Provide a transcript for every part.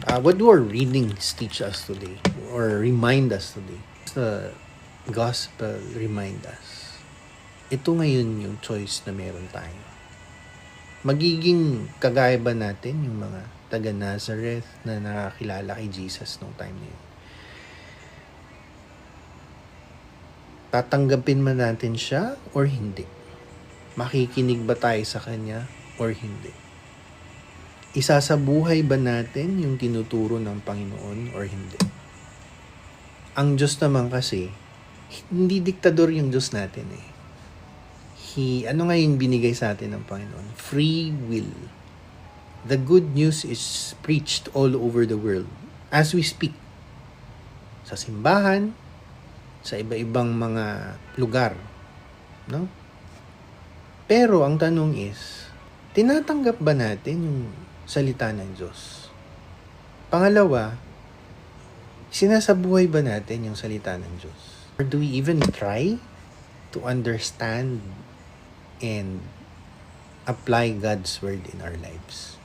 What do our readings teach us today or remind us today? The gospel remind us. Ito ngayon yung choice na meron tayo. Magiging kagaya ba natin yung mga taga Nazareth na nakakilala kay Jesus nung time na yun? Tatanggapin man natin siya or hindi? Makikinig ba tayo sa kanya or hindi? Isasabuhay ba natin yung tinuturo ng Panginoon or hindi? Ang Diyos naman kasi, hindi diktador yung Diyos natin eh. Ano nga yung binigay sa atin ng Panginoon? Free will. The good news is preached all over the world as we speak. Sa simbahan, sa iba-ibang mga lugar. No? Pero ang tanong is, tinatanggap ba natin yung salita ng Diyos? Pangalawa, sinasabuhay ba natin yung salita ng Diyos? Or do we even try to understand and apply God's word in our lives?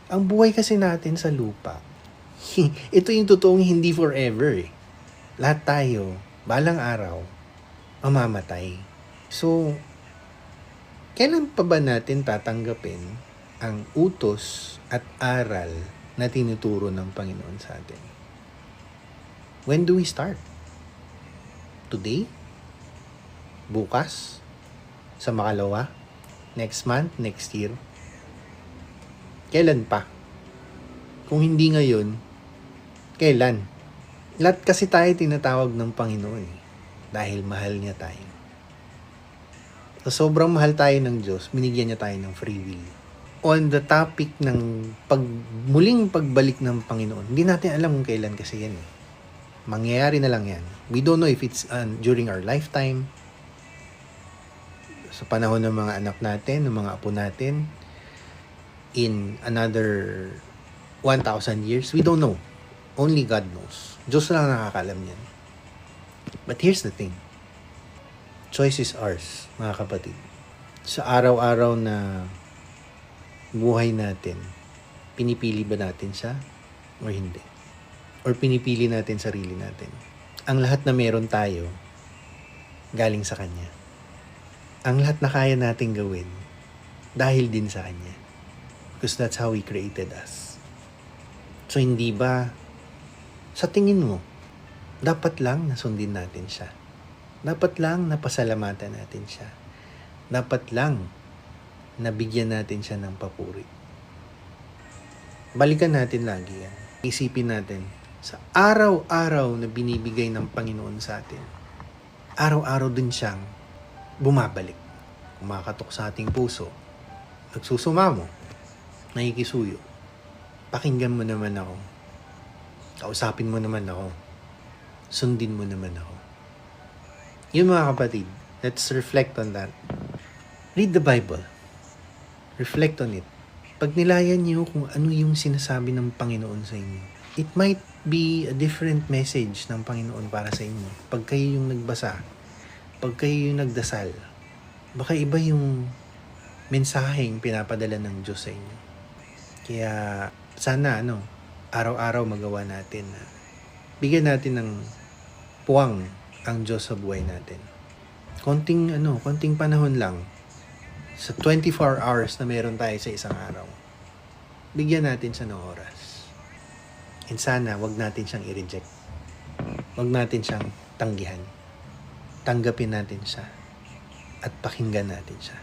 Ang buhay kasi natin sa lupa, ito yung totoong hindi forever eh. Lahat tayo, balang araw, mamamatay. So, kailan pa ba natin tatanggapin ang utos at aral na tinuturo ng Panginoon sa atin? When do we start? Today? Bukas? Sa makalawa? Next month? Next year? Kailan pa? Kung hindi ngayon, kailan? Lahat kasi tayo tinatawag ng Panginoon eh, dahil mahal niya tayo. So, sobrang mahal tayo ng Diyos, binigyan niya tayo ng free will. On the topic ng muling pagbalik ng Panginoon, hindi natin alam kung kailan kasi yan eh. Mangyayari na lang yan. We don't know if it's during our lifetime, sa panahon ng mga anak natin, ng mga apo natin, in another 1,000 years. We don't know. Only God knows. Diyos lang nakakalam yan. But here's the thing. Choice is ours, mga kapatid. Sa araw-araw na buhay natin, pinipili ba natin siya o hindi? Or pinipili natin sarili natin? Ang lahat na meron tayo, galing sa Kanya. Ang lahat na kaya natin gawin, dahil din sa Kanya. Because that's how He created us. So hindi ba, sa tingin mo, dapat lang nasundin natin siya? Dapat lang napasalamatan natin siya? Dapat lang nabigyan natin siya ng papuri? Balikan natin lagi yan. Isipin natin, sa araw-araw na binibigay ng Panginoon sa atin, araw-araw din siyang bumabalik. Kumakatok sa ating puso, nagsusumamo, nakikisuyo. Pakinggan mo naman ako. Kausapin mo naman ako. Sundin mo naman ako. Yun mga kapatid, let's reflect on that. Read the Bible. Reflect on it. Pag nilayan niyo kung ano yung sinasabi ng Panginoon sa inyo, it might be a different message ng Panginoon para sa inyo. Pag kayo yung nagbasa, pag kayo yung nagdasal, baka iba yung mensaheng pinapadala ng Diyos sa inyo. Kaya sana araw-araw magawa natin na bigyan natin ng puwang ang Diyos sa buhay natin. Konting panahon lang sa 24 hours na meron tayo sa isang araw. Bigyan natin siya ng oras. And sana wag natin siyang i-reject. Wag natin siyang tanggihan. Tanggapin natin siya at pakinggan natin siya.